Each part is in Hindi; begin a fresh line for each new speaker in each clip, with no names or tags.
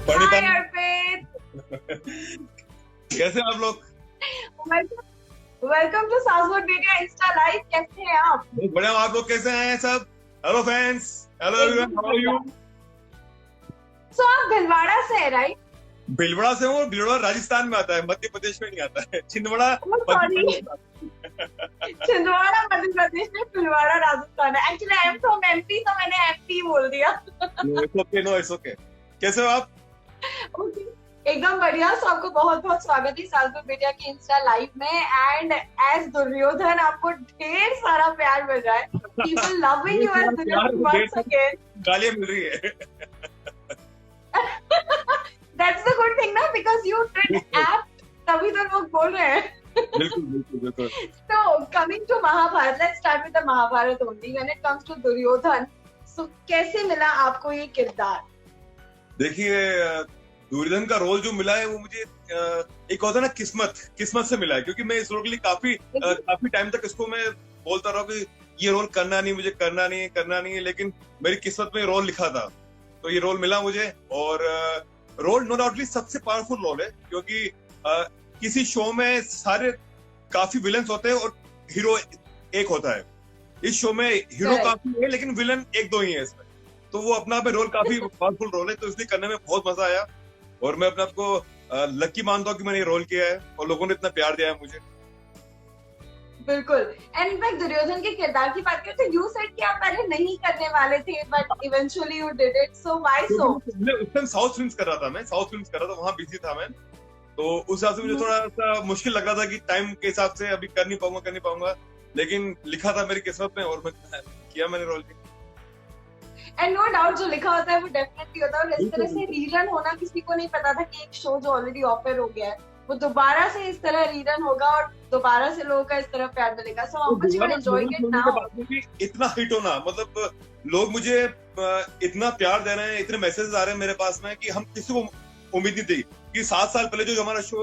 हाय
पानी
अर्पित।
कैसे हैं आप लोग?
Welcome to Southwood Media Insta live. कैसे हैं आप?
बहुत बढ़िया। आप लोग कैसे हैं सब? Hello friends, hello everyone, how are you?
So आप भीलवाड़ा से है राइट?
भीलवाड़ा से हूँ। भीलवाड़ा राजस्थान में आता है, मध्य प्रदेश में नहीं आता है। छिंदवाड़ा मध्य
सॉरी,
प्रदेश में आता है।
छिंदवाड़ा मध्य प्रदेश में, भीलवाड़ा राजस्थान है। Actually I am from MP, तो मैंने एमपी बोल दिया।
It's okay, no it's okay. कैसे हो आप?
Okay, एकदम बढ़िया। सो आपको बहुत बहुत स्वागत है साउथवुड मीडिया के इंस्टा लाइव में। एंड एज दुर्योधन आपको ढेर सारा प्यार मिल रहा है। People loving you as Duryodhan once again.
गालियां मिल रही है।
That's the good thing ना, because you did apt, तभी तो लोग बोल रहे हैं।
बिल्कुल बिल्कुल बिल्कुल।
So coming to Mahabharat, let's start with the Mahabharat only. When it comes to Duryodhan, so कैसे मिला आपको ये किरदार?
देखिए, दुर्योधन का रोल जो मिला है वो मुझे एक होता है ना, किस्मत से मिला है। क्योंकि मैं इस रोल के लिए काफी टाइम तक इसको मैं बोलता रहा कि ये रोल करना नहीं, मुझे करना नहीं है। लेकिन मेरी किस्मत में रोल लिखा था, तो ये रोल मिला मुझे। और रोल नो डाउटली सबसे पावरफुल रोल है, क्योंकि किसी शो में सारे काफी विलन्स होते हैं और हीरो एक होता है। इस शो में हीरो काफी है लेकिन विलन एक दो ही है इसमें। तो वो अपना पे रोल काफी पावरफुल रोल है, तो इसलिए करने में बहुत मजा आया। और मैं अपने आप को लकी मानता हूँ कि मैंने ये रोल किया है और लोगों ने इतना प्यार दिया है मुझे।
बिल्कुल। एंड इनफैक्ट दुर्योधन के किरदार की बात करें तो यू सेड कि आप पहले नहीं करने वाले थे, but eventually you did it. So why so?
उस टाइम साउथ फिल्म्स कर रहा था, वहां बिजी था मैं। तो उस हिसाब से मुझे थोड़ा सा मुश्किल लग रहा था कि टाइम के हिसाब से अभी कर नहीं पाऊंगा। लेकिन लिखा था मेरी किस्मत में और मैंने रोल किया।
एंड नो डाउट जो लिखा होता है वो डेफिनेटली होता है। और इस तरह से रीरन होना, किसी को नहीं पता था कि एक शो जो ऑलरेडी ऑफर हो गया है वो दोबारा से इस तरह रीरन होगा और दोबारा से लोगों का इस तरह प्यार मिलेगा। So how much you are enjoying it now?
इतना हिट होना, मतलब लोग मुझे इतना प्यार दे रहे हैं, इतने मैसेजेस आ रहे हैं मेरे पास में कि हम किसी को उम्मीद नहीं थी कि 7 साल पहले जो हमारा शो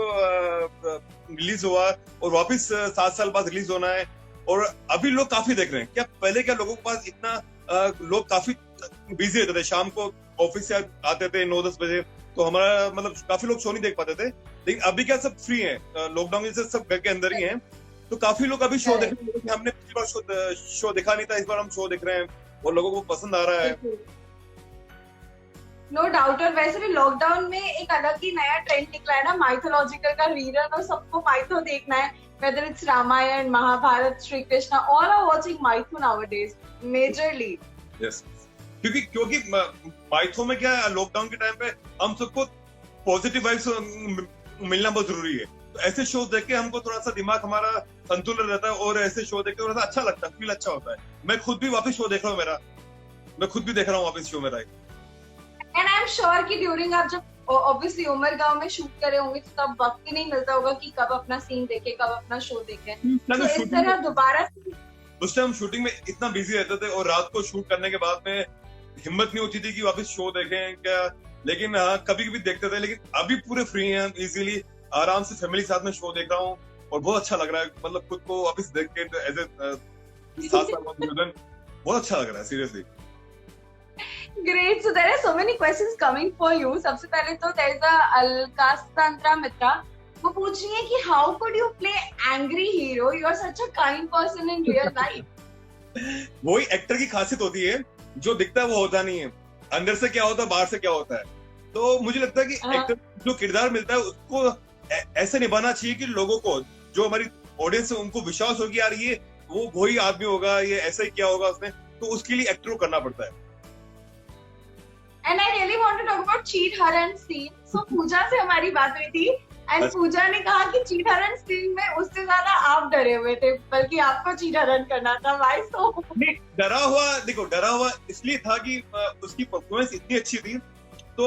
रिलीज हुआ और वापस 7 साल बाद रिलीज होना है। और अभी लोग काफी देख रहे हैं। क्या पहले क्या लोगों के पास इतना लोग काफी बिजी रहते थे, शाम को ऑफिस से आते थे 9-10 बजे, तो हमारा मतलब काफी लोग शो नहीं देख पाते थे। लेकिन अभी क्या सब फ्री हैं, लॉकडाउन से सब घर के अंदर ही हैं, तो काफी लोग अभी शो देख रहे हैं। हमने पिछली बार शो देखा नहीं था, इस बार हम शो देख रहे हैं और लोगों को पसंद आ रहा है।
No doubt. और वैसे भी लॉकडाउन में एक अलग ही नया ट्रेंड निकला है ना, माइथोलॉजिकल का रीरन। और सबको माइथो देखना है, whether it's Ramayan, Mahabharat, Shri Krishna, all are watching mytho nowadays majorly.
Yes. क्योंकि माइथो में क्या है, लॉकडाउन के टाइम पे हम सबको पॉजिटिव वाइब्स मिलना बहुत जरूरी है। तो ऐसे शो देख के हमको थोड़ा सा दिमाग हमारा संतुलन रहता है और ऐसे शो देख के थोड़ा सा अच्छा लगता है, फील अच्छा होता है। मैं खुद भी वापस शो देख रहा हूँ, मैं खुद भी देख रहा हूँ वापस शो मेरा।
एंड आई एम श्योर कि ड्यूरिंग आप जब ऑब्वियसली उमरगांव में शूट करे होंगे तो तब वक्त ही नहीं मिलता होगा कि कब अपना सीन देखे, कब अपना शो देखे। तो इस तरह दोबारा से
उस टाइम शूटिंग में इतना बिजी रहते थे और रात को शूट करने के बाद में हिम्मत नहीं होती थी कि वापस शो देखें क्या। लेकिन हाँ, कभी कभी देखते थे। लेकिन अभी पूरे फ्री हैं, इजीली आराम से फैमिली के साथ में शो देख रहा हूँ और बहुत अच्छा लग रहा है। मतलब खुद को वापस देख के एज ए 7 साल बाद दुर्योधन बहुत अच्छा लग रहा है, seriously.
Great. So there are so many questions coming for you. सबसे पहले तो there is a अलकास्तंत्रा मित्रा, वो पूछ रही है कि how could you play angry hero? You are such a kind person in real life.
वही एक्टर की खासियत होती है, जो दिखता है वो होता नहीं है, अंदर से क्या होता है बाहर से क्या होता है। तो मुझे लगता है कि एक्टर जो किरदार मिलता है उसको ऐसे निभाना चाहिए कि लोगों को, जो हमारी ऑडियंस है, उनको विश्वास हो कि यार ये वो वही आदमी होगा, ये ऐसा ही क्या होगा उसने। तो उसके लिए एक्टर को करना पड़ता है।
And I really want to talk about cheat हरण scene. So पूजा से हमारी बात हुई थी एंड पूजा ने कहा कि चीट हरण सीन में उससे ज्यादा आप डरे हुए थे, बल्कि आपको चीट हरण करना था। वाई सो?
डरा हुआ इसलिए था कि उसकी परफॉर्मेंस इतनी अच्छी थी, तो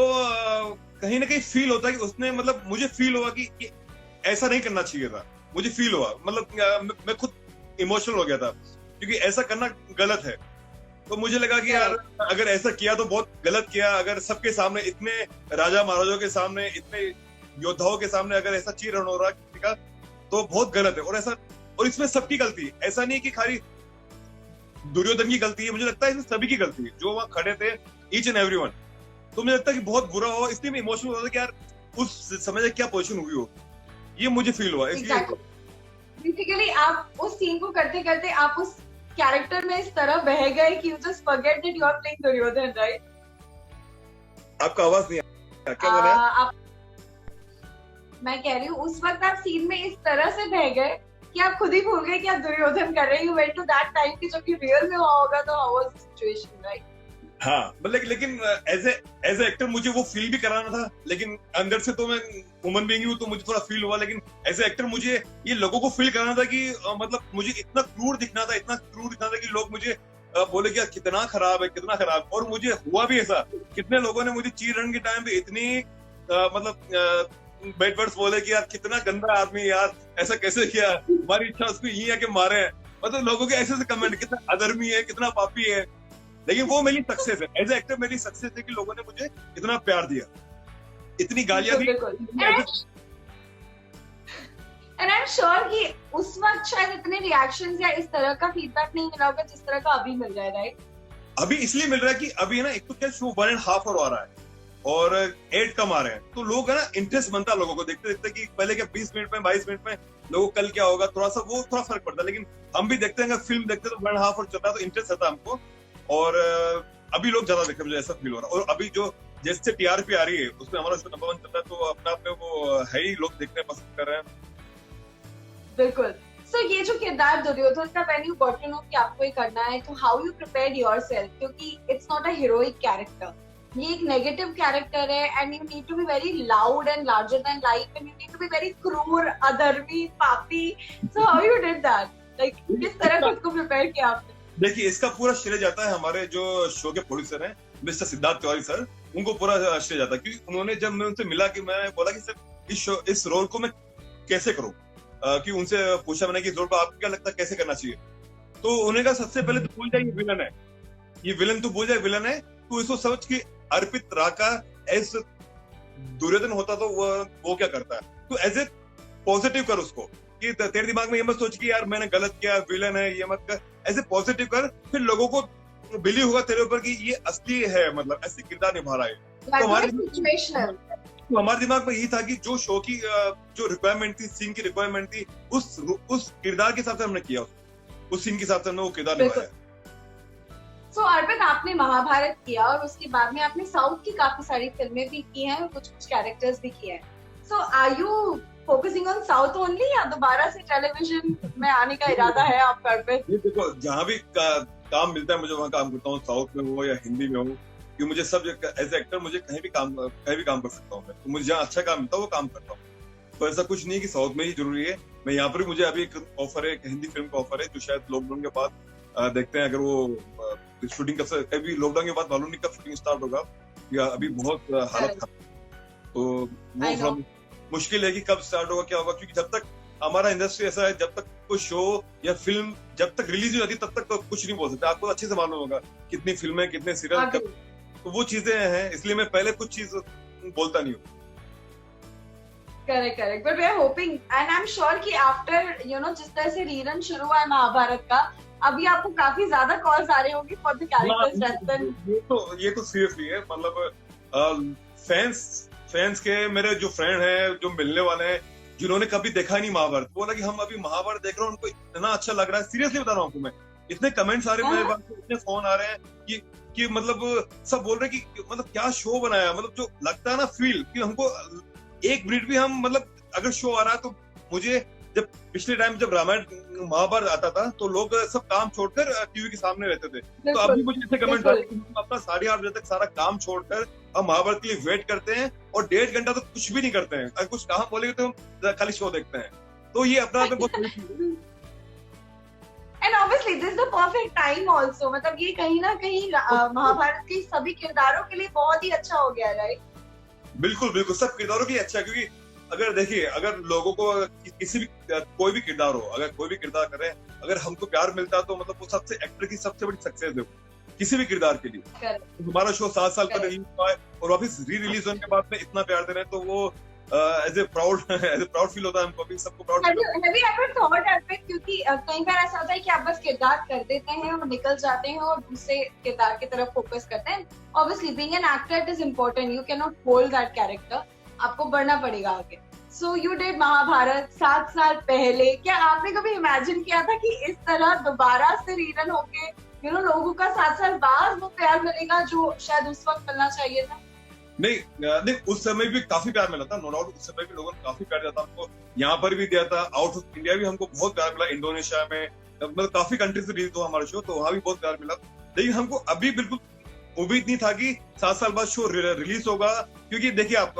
कहीं ना कहीं फील होता है कि उसने, मतलब मुझे फील हुआ कि ऐसा नहीं करना चाहिए था। मुझे फील हुआ, मतलब मैं खुद इमोशनल हो गया था, क्योंकि ऐसा करना गलत है। तो मुझे लगा कि यार अगर ऐसा किया तो बहुत गलत किया। अगर सबके सामने, इतने राजा महाराजों के सामने, इतने योद्धाओं के सामने अगर ऐसा चीट हरण हो रहा किसी का, तो बहुत गलत है। और इसमें सबकी गलती है, ऐसा नहीं है कि खाली दुर्योधन की गलती है। मुझे लगता है इसमें सभी की गलती है, जो वहां खड़े थे, ईच एंड एवरीवन। तो मुझे लगता है कि बहुत बुरा हुआ, इसलिए मैं इमोशनल हो रहा था कि यार उस समय क्या पोजीशन हुई हो, ये मुझे फील हुआ इसलिए।
बेसिकली आप उस सीन को करते करते आप उस कैरेक्टर में इस तरह बह गए कि you just forget that you are playing Duryodhan, right?
आपका आवाज नहीं आया, क्या बोल रहे हैं?
मैं कह रही हूँ उस वक्त आप सीन में इस तरह से बह गए कि आप खुद ही भूल गए कि आप दुर्योधन कर रहे हैं। You went to that time कि जब रियल में हुआ होगा तो how was the situation, right?
हाँ, मतलब लेकिन एज ए एक्टर मुझे वो फील भी कराना था, लेकिन अंदर से तो मैं ह्यूमन बीइंग हूँ तो मुझे थोड़ा फील हुआ, लेकिन एज ए एक्टर मुझे ये लोगों को फील कराना था कि मतलब मुझे इतना क्रूर दिखना था कि लोग मुझे बोले कि कितना खराब है, कितना खराब। और मुझे हुआ भी ऐसा, कितने लोगों ने मुझे चीर रन के टाइम पे इतनी मतलब बैड वर्ड्स बोले कि यार कितना गंदा आदमी, यार ऐसा कैसे किया, हमारी इच्छा उसको यही है कि मारे। मतलब लोगों के ऐसे कमेंट, कितना अधर्मी है, कितना पापी है। लेकिन वो मेरी सक्सेस है, एज ए एक्टर मेरी सक्सेस है कि लोगों ने मुझे इतना प्यार दिया, इतनी गालियां दी।
एंड आई एम श्योर कि उस वक्त शायद इतने रिएक्शंस या इस तरह का फीडबैक नहीं मिला होगा जिस तरह का अभी मिल रहा है, राइट?
अभी इसलिए मिल रहा है कि अभी है ना, एक तो क्या शो 1.5 आवर आ रहा है और 8 कम आ रहे हैं, तो लोग है ना इंटरेस्ट बनता है लोगों को देखते देखते कि पहले क्या 20 मिनट में 22 मिनट में लोगों को कल क्या होगा, थोड़ा फर्क पड़ता है। लेकिन हम भी देखते हैं, फिल्म देखते हैं तो 1.5 आवर चल रहा है तो इंटरेस्ट आता है हमको, और अभी लोग ज्यादा देखते हैं, मुझे ऐसा फील हो रहा है। और अभी जो जैसे टीआरपी आ रही है उसमें हमारा शो नंबर 1 चल रहा है, तो अपने आप में वो है ही, लोग देखने पसंद कर रहे हैं।
बिल्कुल। सो ये जो किरदार दुर्योधन का when you got to know कि आपको ये करना है, तो हाउ यू प्रिपेयर्ड योरसेल्फ? क्योंकि it's not a heroic character, ये एक नेगेटिव कैरेक्टर है and you need to be very loud and larger than life and you need to be very क्रूर, अधर्मी, पापी। So how you did that? Like किस तरह खुद को प्रिपेयर किया आपने? देखिए,
इसका पूरा श्रेय जाता है हमारे जो शो के प्रोड्यूसर हैं मिस्टर सिद्धार्थ तिवारी सर, उनको पूरा श्रेय जाता है। क्योंकि उन्होंने जब मैं उनसे मिला कि मैंने बोला कि सर इस रोल को मैं कैसे करूं, कि उनसे पूछा मैंने कि इस रोल को आपको क्या लगता है कैसे करना चाहिए, तो उन्होंने कहा सबसे पहले तो भूल जाए ये विलन है, ये विलन तो भूल जाए विलन है, तो इसको समझ कि अर्पित राका एज दुर्योधन होता तो वो क्या करता है, तो एज ए पॉजिटिव कर उसको, कि तेरे दिमाग में ये मत सोच कि यार मैंने गलत किया, विलन है, ये मत कर, एज ए पॉजिटिव कर, फिर लोगों को बिलीव होगा तेरे ऊपर कि ये असली है, मतलब ऐसे किरदार निभा रहा है। तो हमारे दिमाग में यही था कि जो शो की जो रिक्वायरमेंट थी, सीन की रिक्वायरमेंट थी, उस किरदार के हिसाब से हमने किया, उस सीन के हिसाब से हमने वो किरदार निभाया।
सो अर्पित, आपने महाभारत किया और उसके बाद में आपने साउथ की काफी सारी फिल्में भी की हैं और कुछ कैरेक्टर्स भी किए हैं। So are you focusing on south only या दोबारा से टेलीविजन में आने का इरादा है आपका अर्पित?
देखो, जहाँ भी काम मिलता है मुझे वहाँ काम करता हूँ, साउथ में हो या हिंदी में हो, कि मुझे सब एज ए एक्टर मुझे कहीं भी काम कर सकता हूँ मैं, तो मुझे जहाँ अच्छा काम मिलता है वो काम करता हूँ। तो ऐसा कुछ नहीं कि साउथ में ही जरूरी है। मैं यहाँ पर भी, मुझे अभी एक ऑफर है, एक हिंदी फिल्म का ऑफर है, जो शायद लॉकडाउन के बाद देखते हैं, अगर वो शूटिंग कभी लॉकडाउन के बाद मालूम नहीं कब शूटिंग स्टार्ट होगा, या अभी बहुत हालत खराब, तो वो मुश्किल है कि कब स्टार्ट होगा, क्या होगा। क्योंकि जब तक हमारा इंडस्ट्री ऐसा है, जब तक कोई शो या फिल्म जब तक रिलीज नहीं होती तब तक तो कुछ नहीं बोल सकते। आपको अच्छे से मालूम होगा कितनी फिल्में, कितने सीरियल, तो वो चीजें हैं, इसलिए मैं पहले कुछ चीज बोलता नहीं हूँ।
Correct, but we are hoping and I am sure कि आफ्टर जिस तरह से रीरन शुरू हुआ है महाभारत का, अभी आपको काफी ज्यादा कॉल्स आ रहे होंगे फॉर द कैरेक्टर्स।
ये तो सीरियसली है, मतलब फैंस के मेरे जो फ्रेंड हैं, जो मिलने वाले हैं, जिन्होंने कभी देखा नहीं महाभारत, बोला कि हम अभी महाभारत देख रहे हैं, उनको इतना अच्छा लग रहा है। सीरियसली बता रहा हूँ आपको मैं, इतने कमेंट्स आ रहे हैं मेरे पास, इतने फोन आ रहे हैं कि मतलब सब बोल रहे हैं कि मतलब क्या शो बनाया, मतलब जो लगता है ना फील, कि हमको एक मिनट भी हम, मतलब अगर शो आ रहा है तो मुझे, जब पिछले टाइम जब रामायण महाभारत आता था तो लोग सब काम छोड़कर टीवी के सामने रहते थे, तो अभी मुझे ऐसे कमेंट आते हैं कि अपना 8:30 बजे तक सारा काम छोड़कर हम महाभारत के लिए वेट करते हैं और 1.5 घंटा तो कुछ भी नहीं करते हैं, अगर कुछ काम बोलेंगे तो हम खाली शो देखते हैं। तो ये अपना आप बहुत
And obviously this is the perfect time also, मतलब ये कहीं ना कहीं महाभारत के सभी किरदारों के लिए बहुत ही अच्छा हो गया, राइट?
बिल्कुल, सब किरदारों के लिए अच्छा है। क्योंकि अगर देखिए, अगर लोगों को किसी भी कोई भी किरदार हो, अगर कोई भी किरदार करें, अगर हमको प्यार मिलता है तो मतलब वो सबसे एक्टर की सबसे बड़ी सक्सेस है किसी भी किरदार के लिए। तो हमारा शो 7 साल पर रिलीज हुआ है और वापस री रिलीज होने के बाद में इतना प्यार दे रहे हैं, तो वो एज ए प्राउड फील होता है हमको भी, सबको proud.
Have you ever thought of it? क्योंकि कई बार ऐसा होता है कि आप बस किरदार कर देते हैं और निकल जाते हैं और दूसरे किरदार की तरफ फोकस करते हैं। Obviously, being an actor it is important. You cannot hold that character. आपको बढ़ना पड़ेगा आगे। So you did महाभारत 7 साल पहले। क्या आपने कभी इमेजिन किया था कि इस तरह दोबारा से रीरन होके लोगों का 7 साल बाद वो प्यार मिलेगा जो शायद उस वक्त मिलना चाहिए था?
नहीं, उस समय भी काफी प्यार मिला था, नो डाउट। उस समय भी लोगों ने काफी प्यार दिया था हमको, यहाँ पर भी दिया था, आउट ऑफ इंडिया भी हमको बहुत प्यार मिला, इंडोनेशिया में, मतलब काफी कंट्री से रिलीज हुआ हमारा शो, तो वहाँ भी बहुत प्यार मिला। लेकिन हमको अभी बिल्कुल उम्मीद नहीं था कि 7 साल बाद शो रिलीज होगा, क्योंकि देखिए आप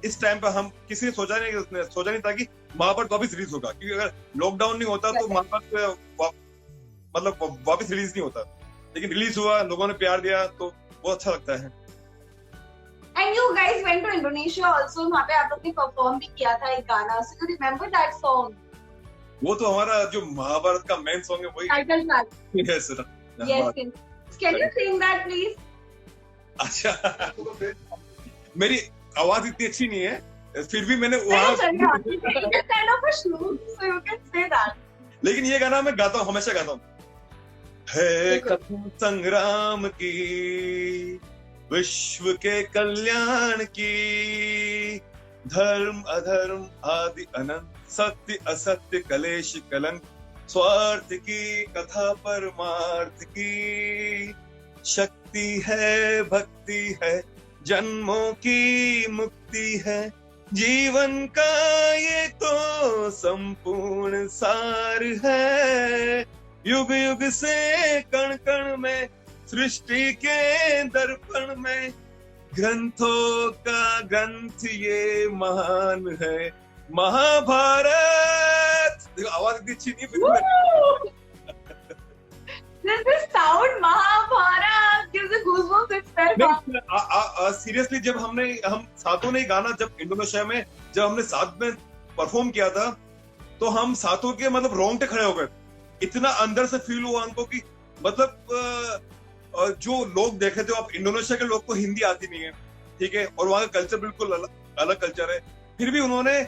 इस टाइम पर हम किसी ने सोचा नहीं था कि महाभारत वापस रिलीज होगा, क्योंकि अगर लॉकडाउन नहीं होता तो महाभारत मतलब वापस रिलीज नहीं होता। लेकिन रिलीज हुआ, लोगों ने प्यार दिया, तो बहुत अच्छा लगता है।
And you guys went to Indonesia also. वहाँ पे आप लोग ने परफॉर्म भी किया था एक गाना. So you remember that song?
वो तो हमारा जो महाभारत का मेन सॉन्ग है, वही
title track.
Yes, sir.
Yes. Can you sing that please?
अच्छा, मेरी आवाज इतनी अच्छी नहीं है, फिर भी मैंने वहाँ
kind of a slow, so you can say that.
लेकिन ये गाना मैं गाता हूँ, हमेशा गाता हूँ। है कथा संग्राम की, विश्व के कल्याण की, धर्म अधर्म आदि अनंत, सत्य असत्य कलेश कलंक, स्वार्थ की कथा परमार्थ की, शक्ति है भक्ति है, जन्मों की मुक्ति है, जीवन का ये तो संपूर्ण सार है, युग युग से कण कण में, सृष्टि के दर्पण में, ग्रंथों का ग्रंथ ये महान है, महाभारत। देखो आवाज इतनी अच्छी नहीं,
This sound Mahabharat gives me goosebumps. It's very fun.
Seriously जब हम सातों ने गाना, जब इंडोनेशिया में जब हमने साथ में परफॉर्म किया था, तो हम सातों के मतलब रोंगटे खड़े हो गए। इतना अंदर से फील हुआ हमको कि मतलब जो लोग देखे थे, आप इंडोनेशिया के लोग को हिंदी आती नहीं है, ठीक है, और वहाँ का कल्चर बिल्कुल अलग कल्चर है, फिर भी उन्होंने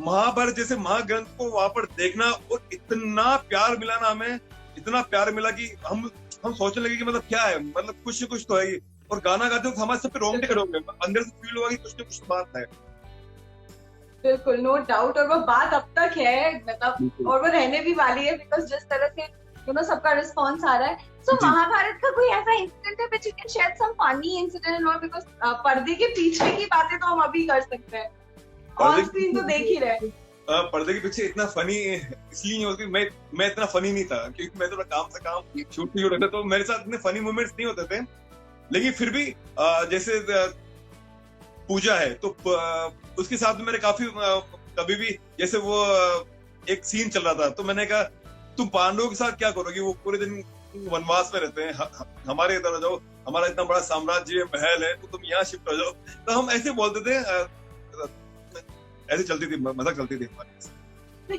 महाभारत जैसे महाग्रंथ को वहां पर देखना, और इतना प्यार मिला ना हमें, इतना प्यार मिला कि हम सोचने लगे कि मतलब क्या है, मतलब कुछ न कुछ तो है ही। और गाना गाते वक्त हमारे सब पे रोंगटे खड़े हो गए, अंदर से फील हुआ कि कुछ न कुछ बात है।
बिल्कुल, नो डाउट। और वो बात अब तक है, मतलब और वो रहने भी वाली है, बिकॉज जिस तरह से सबका रिस्पॉन्स आ रहा है। सो महाभारत का कोई ऐसा इंसिडेंट है which you can share, some funny incident, और बिकॉज पर्दे के पीछे की बातें तो हम अभी कर सकते हैं, ऑन स्क्रीन तो देख ही रहे।
पर्दे के पीछे इतना फनी इसलिए नहीं होती, मैं इतना फनी नहीं था, क्योंकि मैं थोड़ा काम से काम शूट नहीं हो रहा था, तो मेरे साथ इतने फनी मोमेंट्स नहीं होते थे। लेकिन फिर भी जैसे पूजा है, तो उसके साथ में मेरे काफी कभी भी जैसे वो एक सीन चल रहा था, तो मैंने कहा तुम पांडवों के साथ क्या करोगी, वो पूरे दिन वनवास में रहते हैं, हमारे इधर आ जाओ, हमारा इतना बड़ा साम्राज्य महल है, तो तुम यहाँ शिफ्ट हो जाओ। तो हम ऐसे बोलते थे, ऐसे चलती थी, मजाक चलती थी हमारी।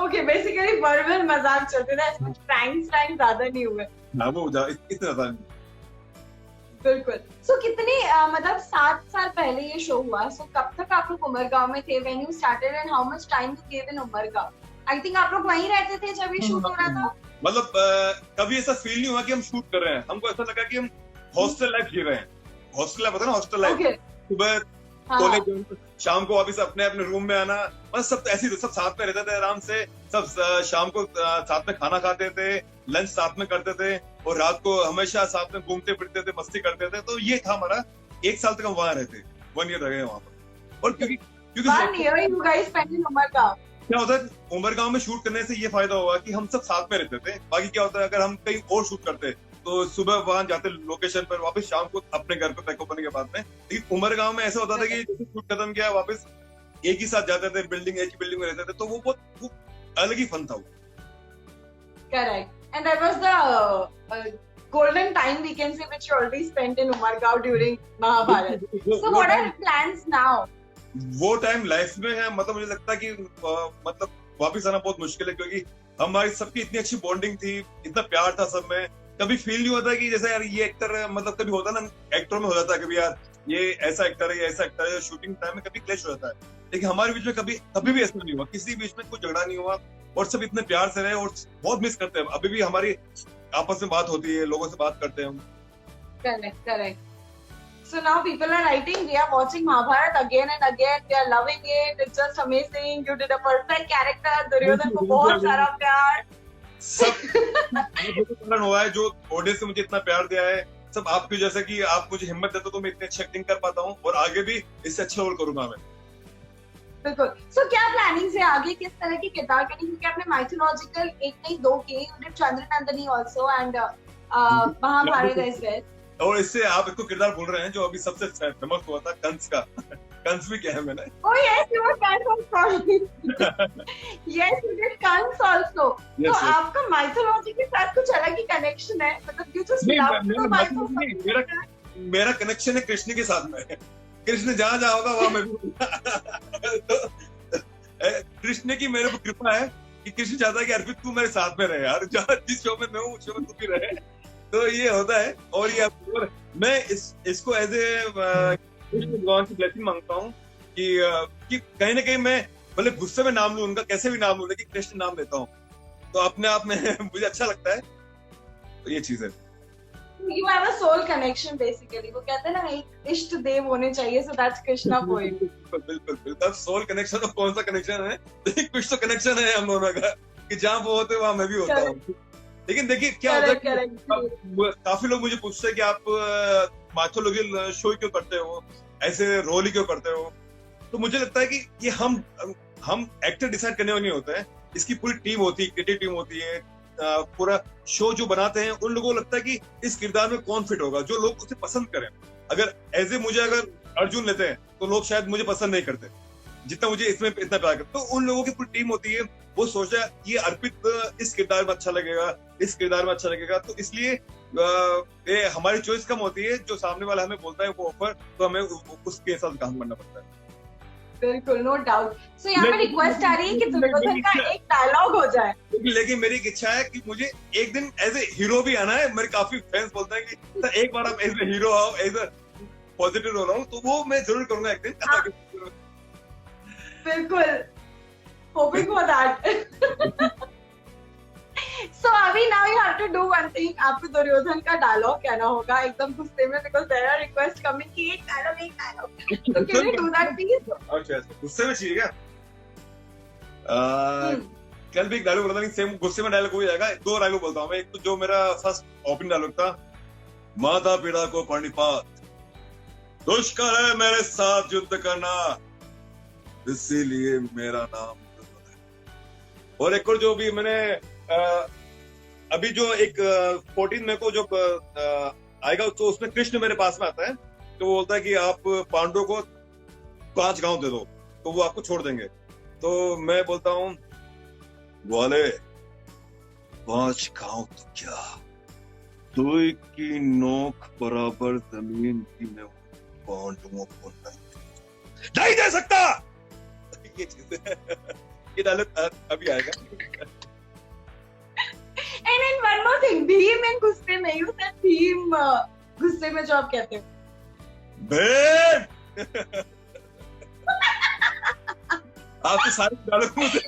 ओके, बेसिकली वर्बल मजाक चलते थे, इसमें प्रैंक्स ज्यादा नहीं हुए।
हाँ, वो इतना ज्यादा नहीं।
बिल्कुल। सो कितने मतलब 7 साल पहले ये शो हुआ, सो कब तक आप लोग उमरगांव में थे when you started, and how much time you gave in Umargaon? I think आप लोग वहीं रहते थे जब ये शूट हो रहा था।
मतलब कभी ऐसा फील नहीं हुआ कि हम शूट कर रहे हैं, हमको ऐसा लगा कि हम हॉस्टल लाइफ जी रहे हैं। हॉस्टल लाइफ पता है ना, हॉस्टल लाइफ, सुबह कॉलेज, शाम को वापस अपने अपने रूम में आना, बस सब ऐसे सब साथ में रहते थे आराम से, सब शाम को साथ में खाना खाते थे, लंच साथ में करते थे, और रात को हमेशा साथ में घूमते फिरते थे, मस्ती करते थे। तो ये था हमारा 1 साल तक हम वहां रहते, 1 ईयर रहे वहां पर। और क्योंकि
1 year you guys spend in Umargaon.
क्या होता है उमरगांव में शूट करने से ये फायदा हुआ कि हम सब साथ में रहते थे। बाकी क्या होता है, अगर हम कहीं और शूट करते तो सुबह वहां जाते लोकेशन पर, वापस शाम को अपने घर पे पैकअप होने के बाद में। लेकिन उमरगांव में ऐसा होता था कि जैसे शूट खत्म किया, वापस एक ही साथ जाते थे, एक ही बिल्डिंग में रहते थे, तो वो बहुत अलग ही फन था वो।
Correct, and that was the golden time we can say which you already spent in Umargaon during Mahabharat. So what are plans now?
वो टाइम लाइफ में है, मतलब मुझे लगता है कि मतलब वापस आना बहुत मुश्किल है, क्योंकि हमारी सबकी इतनी अच्छी बॉन्डिंग थी, इतना प्यार था सब में। कभी फील नहीं होता कि जैसे यार ये एक्टर, मतलब कभी होता ना एक्टर में हो जाता है कभी यार ये ऐसा एक्टर है, ये ऐसा एक्टर है, शूटिंग टाइम में कभी क्लैश हो जाता है। लेकिन हमारे बीच में कभी भी ऐसा नहीं हुआ, किसी बीच में कोई झगड़ा नहीं हुआ और सब इतने प्यार से रहे और बहुत मिस करते हैं। अभी भी हमारी आपस में बात होती है, लोगों से बात करते हैं हम।
Correct. So now people are writing, we are watching Mahabharat again and again. We are loving it. It's just amazing. You did a perfect character. Duryodhan को बहुत सारा प्यार।
सब कारण हुआ है जो ऑडियंस ने मुझे इतना प्यार दिया है, सब आपकी, जैसे कि आप मुझे हिम्मत देते हो तो मैं इतनी अच्छी एक्टिंग कर पाता हूँ और आगे भी इससे अच्छा रोल करूंगा मैं।
बिल्कुल। So क्या प्लानिंग है आगे, किस तरह की किरदार करनी, क्योंकि आपने माइथोलॉजिकल एक नहीं दो किए, you did चंद्रनंदनी also and Mahabharat as well।
और इससे आप इसको किरदार भूल रहे हैं जो अभी सबसे फेमस हुआ था, कंस का। कंस भी क्या है मैंने।
Oh yes, you were Kans also। Yes, you did Kans also। तो आपका माइथोलॉजी के साथ कुछ अलग ही कनेक्शन है, मतलब you just love the mythology।
मेरा कनेक्शन है कृष्ण के साथ में। कृष्ण जहाँ जहाँ होगा वहाँ मैं भी। तो कृष्ण की मेरे को कृपा है कि कृष्ण चाहता है कि अर्पित तू मेरे साथ में रहे यार, जहाँ जिस शो में मैं हूँ उस शो में तू भी रहे। तो ये होता है। और ये मैं इसको एज ए भगवान की ब्लेसिंग मांगता हूँ कि कहीं ना कहीं मैं भले गुस्से में नाम लूं उनका, कैसे भी नाम लूं, लेकिन कृष्ण नाम लेता हूँ तो अपने आप में मुझे अच्छा लगता है। तो ये चीज है।
You have a soul connection basically। वो कहते हैं ना एक इष्ट देव होने चाहिए, so that's Krishna point।
बिल्कुल। सोल कनेक्शन तो कौन सा कनेक्शन है, कुछ तो कनेक्शन है हम दोनों का कि जहाँ वो होते वहाँ मैं भी होता हूँ। लेकिन देखिए क्या होता है, काफी लोग मुझे पूछते हैं कि आप माइथोलॉजिकल शो क्यों करते हो, ऐसे रोल ही क्यों करते हो। तो मुझे लगता है कि ये हम एक्टर डिसाइड करने वाले नहीं होते हैं, इसकी पूरी टीम होती है, क्रिएटिव टीम होती है। पूरा शो जो बनाते हैं उन लोगों को लगता है कि इस किरदार में कौन फिट होगा, जो लोग उसे पसंद करें। अगर एज ए मुझे अगर अर्जुन लेते हैं तो लोग शायद मुझे पसंद नहीं करते जितना मुझे इसमें इतना प्यार करते। तो उन लोगों की पूरी टीम होती है, वो सोचा ये अर्पित इस किरदार में अच्छा लगेगा, इस किरदार में अच्छा लगेगा। तो इसलिए ये हमारी चॉइस कम होती है, जो सामने वाला हमें बोलता है वो ऑफर, तो हमें उसके साथ काम करना पड़ता है।
बिल्कुल, नो डाउट। सो यहाँ पे रिक्वेस्ट आ रही है कि दुर्योधन का एक डायलॉग हो जाए।
लेकिन मेरी इच्छा है कि मुझे एक दिन एज ए हीरो भी आना है। मेरे काफी फैंस बोलते हैं कि सर एक बार आप एज ए हीरो आओ, एज ए पॉजिटिव रोल आओ, तो वो मैं जरूर करूंगा एक दिन।
बिल्कुल, hoping for that। So अभी now you have to do one thing। आपको दुर्योधन का डायलॉग कहना होगा एकदम गुस्से में, because there are requests coming कि एक डायलॉग। तो can you do that please?
अच्छा, गुस्से में चाहिए क्या? कल भी एक डायलॉग बोला था, सेम गुस्से में डायलॉग हो जाएगा। दो डायलॉग बोलता हूँ मैं। एक तो जो मेरा फर्स्ट ओपनिंग डायलॉग था, माता पिता को प्रणिपात, दुष्कर है मेरे साथ युद्ध करना, इसीलिए मेरा नाम। और एक और जो भी मैंने अभी जो एक 14 में को जो आएगा, तो उसमें कृष्ण मेरे पास में आता है, तो वो बोलता है कि आप पांडवों को 5 गांव दे दो तो वो आपको छोड़ देंगे। तो मैं बोलता हूँ वाले 5 गांव तो क्या, 2 की नोक बराबर जमीन की मैं पांडवों को नहीं दे सकता। ये चीज है, ये डायलॉग अभी आएगा।
And then one more thing, Bhim इन गुस्से में, you said भीम गुस्से में जो आप कहते हो।
भीम। आपके सारे डायलॉग मुझे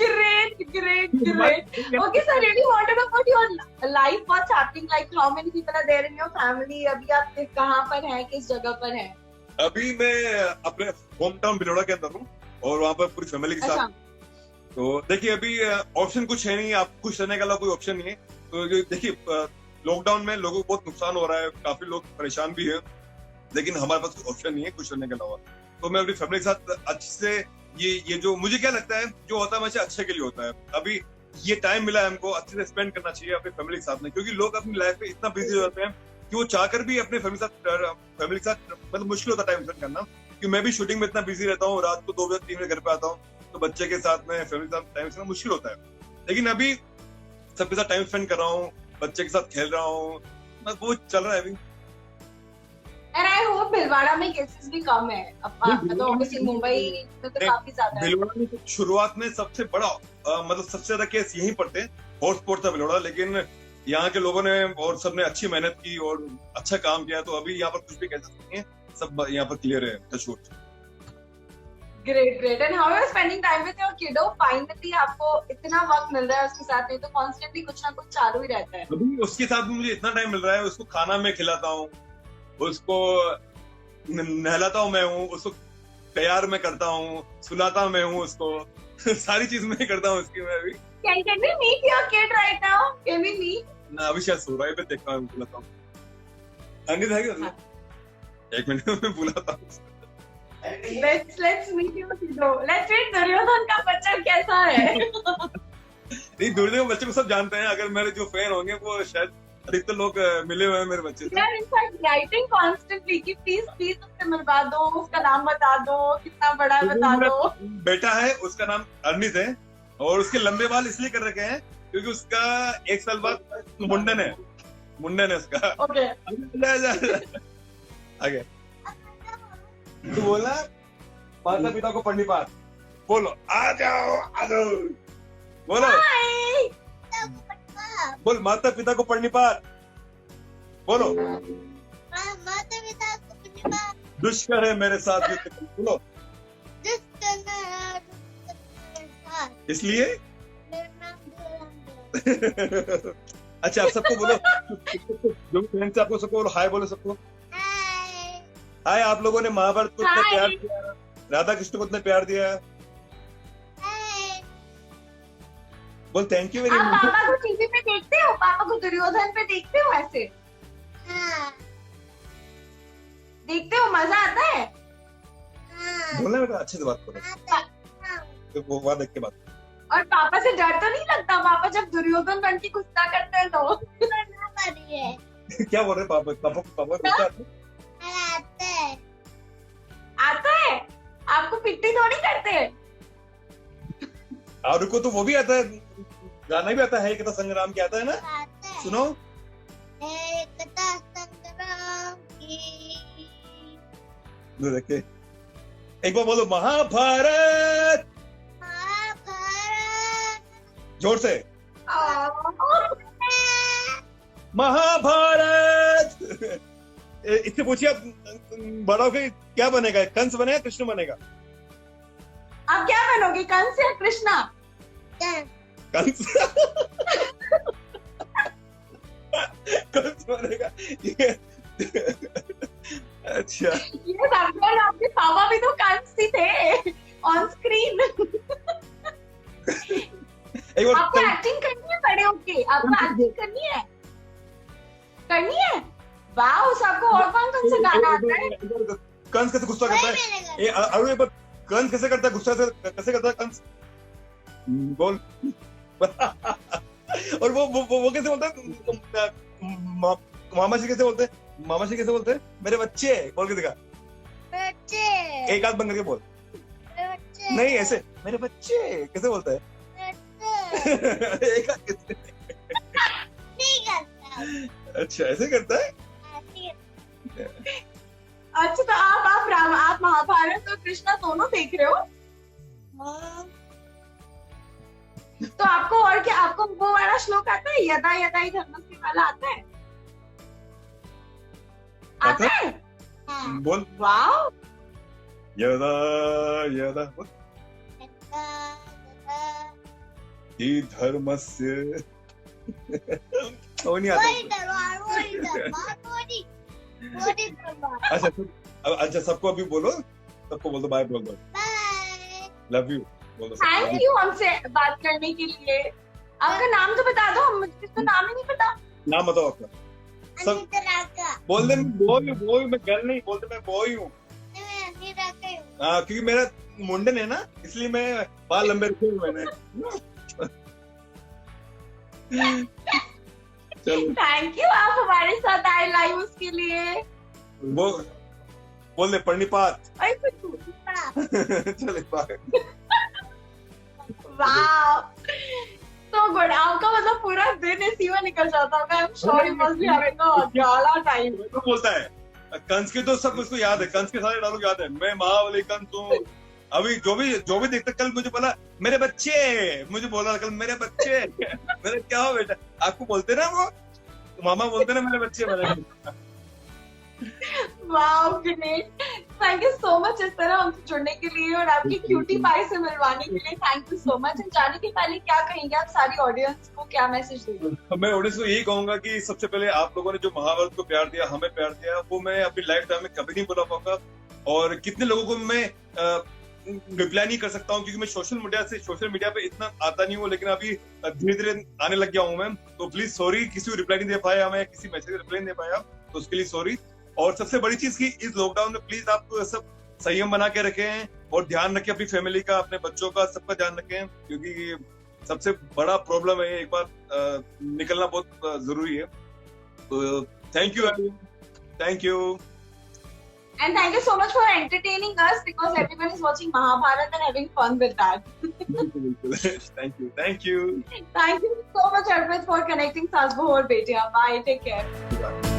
Great. Okay, so I really want to know about your life. What's happening? Like, how many people are there in your family? अभी आप कहाँ पर हैं, किस जगह पर हैं? अभी मैं अपने होम टाउन बिलोड़ा के अंदर हूँ और वहाँ पर पूरी फैमिली के साथ। तो देखिए अभी ऑप्शन कुछ है नहीं, आप खुश रहने का कोई ऑप्शन नहीं है। तो देखिए लॉकडाउन में लोगों को बहुत नुकसान हो रहा है, काफी लोग परेशान भी है, लेकिन हमारे पास कोई ऑप्शन नहीं है खुश रहने के अलावा। तो मैं अपनी फैमिली के साथ अच्छे से ये जो मुझे क्या लगता है जो होता है हमेशा अच्छे के लिए होता है। अभी ये टाइम मिला है हमको अच्छे से स्पेंड करना चाहिए अपनी फैमिली के साथ में, क्योंकि लोग अपनी लाइफ में इतना बिजी हो जाते हैं कि वो चाहकर भी अपने फैमिली के साथ मतलब मुश्किल होता है टाइम स्पेंड करना। क्योंकि मैं भी शूटिंग में इतना बिजी रहता हूँ, रात को 2 बजे 3 बजे घर पे आता हूँ, तो बच्चे के साथ में फैमिली के साथ टाइम स्पेंड मुश्किल होता है। लेकिन अभी सबके साथ टाइम स्पेंड कर रहा हूँ, बच्चे के साथ खेल रहा हूँ, बस वो चल रहा है अभी।
And I hope भीलवाड़ा में केसेस भी कम है। तो ऑब्वियसली मुंबई में तो काफी ज्यादा है।
भीलवाड़ा में शुरुआत में सबसे बड़ा मतलब सबसे ज्यादा केस यहीं पर थे, हॉटस्पॉट था भीलवाड़ा। लेकिन यहाँ के लोगों ने और सबने अच्छी मेहनत की और अच्छा काम किया, तो अभी यहाँ पर कुछ भी कह सकते नहीं है, सब यहाँ पर क्लियर है। Touchwood.
Great great. And how are spending time with your kiddo? Finally आपको इतना वक्त मिल रहा है उसके साथ, नहीं तो कॉन्स्टेंटली कुछ ना कुछ चालू ही रहता है।
अभी उसके साथ मुझे इतना टाइम मिल रहा है, उसको खाना मैं खिलाता हूँ, उसको नहलाता हूँ मैं हूँ, उसको तैयार मैं करता हूँ, सुलाता मैं हूँ उसको सारी चीज मैं करता हूँ उसकी। मैं अभी
Can we meet your kid right now? Can we meet?
ना अभी शायद सो रहा है, मैं देखता हूँ, बुलाता हूँ। अंकित है क्या? एक मिनट में बुलाता हूँ।
Let's meet your kiddo. Let's meet Duryodhan का बच्चा कैसा है?
नहीं, दुर्योधन के बच्चे को सब जानते हैं, अगर मेरे जो फैन होंगे वो शायद अधिकतर लोग मिले हुए हैं मेरे बच्चे से।
यार इनफैक्ट राइटिंग कॉन्स्टेंटली कि प्लीज प्लीज उससे मिलवा दो, उसका नाम बता दो, कितना बड़ा है बता दो।
बेटा है, उसका नाम अर्नित है, और उसके लंबे बाल इसलिए कर रखे हैं क्योंकि उसका 1 साल बाद मुंडन है उसका।
ओके
आगे तू बोला माता पिता को पढ़नी पात, बोलो आ जाओ बोलो, बोल माता पिता को पढ़नी पात, बोलो
माता पिता को पढ़नी पात,
दुष्कर है मेरे साथ युद्ध कर, बोलो इसलिए।
मेरा नाम दुर्योधन।
अच्छा आप सबको बोलो, जो फ्रेंड से आपको सबको बोलो हाय, बोलो सबको
हाय।
हाय। आप लोगों ने महाभारत को इतना
Hi.
प्यार दिया, राधा कृष्ण को इतना प्यार दिया,
हाय।
बोल थैंक यू वेरी
आप
मच।
पापा को टीवी पे देखते हो? पापा को दुर्योधन पे देखते हो? ऐसे
हाँ।
देखते हो? मजा आता है?
हाँ।
बोलना बेटा, अच्छे से बात करो,
हाँ।
तो वो वहाँ देख के बात
और पापा से डर तो नहीं लगता? पापा जब दुर्योधन बन के गुस्सा करते हैं तो
करना पड़ी है।
करो। क्या बोल रहे पापा को गुस्सा आता है?
आता है।
आता है? आपको पिट्टी थोड़ी करते हैं?
और रुको, तो वो भी आता है, गाना भी आता है, एकता संग्राम क्या आता है ना,
आता है।
सुनो।
एकता संग्राम की।
देखे एक बार बोलो महाभारत,
महाभारत।
जोर से
महाभारत।
महाभारत। इससे पूछिए आप बड़ा होकर क्या बनेगा, कंस बनेगा कृष्ण बनेगा?
आप क्या बनोगे, कंस या कृष्णा?
कंस कंस बनेगा ये। अच्छा
ये समझो, आपके पापा भी तो कंस ही थे ऑन स्क्रीन।
एक बार
आपको एक्टिंग करनी है बड़े होके, आपको एक्टिंग करनी है वाह। सबको और कौन सा गाना आता है?
कंस कैसे गुस्सा करता है? अरुण एक बार कंस कैसे करता है, गुस्सा कैसे करता है कंस? बोल। और वो कैसे बोलता है? मामा जी कैसे बोलते हैं? मामा जी कैसे बोलते हैं? मेरे बच्चे बोल के दिखा,
बच्चे।
एक हाथ बंद करके बोल।
बच्चे।
नहीं ऐसे, मेरे बच्चे कैसे बोलता है?
बच्चे।
एक हाथ कैसे?
नहीं करता।
अच्छा ऐसे करता है।
अच्छा तो आप महाभारत और कृष्णा दोनों देख रहे हो? तो आपको और क्या, आपको वो वाला श्लोक आता है, यदा यदा ही धर्मस्य वाला आता है? आता है?
हाँ।
बोल
वाह।
यदा यदा ही धर्मस्य। वो नहीं आता। अच्छा सबको अभी बोलो, सबको बोल दो बाय, बोल दो लव यू, बोल दो
थैंक यू हमसे बात करने के लिए। आपका नाम तो बता दो, मुझे तो नाम ही नहीं पता।
नाम बताओ आपका। सब बोल दे, बॉय मैं गर्ल नहीं बोलते, मैं बॉय हूँ। हाँ क्योंकि मेरा मुंडन है ना, इसलिए मैं बाल लंबे रखे हुए मैंने। चलो
थैंक यू, आप हमारे साथ आए लाइव उसके लिए।
वो बोल दे पढ़नीपात।
अरे कुछ
चले बाय।
वाह, तो गुड। आपका मतलब पूरा दिन इसी में निकल जाता होगा। आई am sure you must be having a gala time.
तो बोलता है कंस के तो सब उसको याद है, कंस के सारे डायलॉग याद है। मैं महाबली कंस हूँ, अभी जो भी देखता कल मुझे बोला मेरे बच्चे, मुझे बोला कल मेरे बच्चे। मेरे क्या हो बेटा, आपको बोलते ना वो मामा बोलते ना मेरे बच्चे। मैंने
wow great, thank you so much इस तरह हमसे जुड़ने के लिए और आपकी क्यूटी पाई से मिलवाने के लिए थैंक यू सो मच। जाने के पहले क्या कहेंगे आप सारी ऑडियंस को, क्या मैसेज देंगे?
मैं ऑडियंस को यही कहूंगा कि सबसे पहले आप लोगों ने जो महाभारत को प्यार दिया, हमें प्यार दिया, वो मैं अपनी लाइफ टाइम में कभी नहीं भुला पाऊंगा। और कितने लोगों को मैं रिप्लाई नहीं कर सकता हूँ क्योंकि मैं सोशल मीडिया पे इतना आता नहीं हूँ, लेकिन अभी धीरे धीरे आने लग गया हूँ मैं। तो प्लीज सॉरी, किसी को रिप्लाई नहीं दे पाया, मैं किसी मैसेज रिप्लाई नहीं दे पाया, तो उसके लिए सॉरी। और सबसे बड़ी चीज की इस लॉकडाउन में प्लीज आप सब संयम बना के रखें और ध्यान रखें अपनी फैमिली का, अपने बच्चों का, सबका ध्यान रखें, क्योंकि सबसे बड़ा प्रॉब्लम है, एक बार निकलना बहुत जरूरी है। तो thank you, thank you,
and thank you so much for entertaining us because everyone is watching Mahabharata and having fun with that.
thank you
Thank you so much Arpit for connecting Sas Bahu aur Betiya. Bye, take care.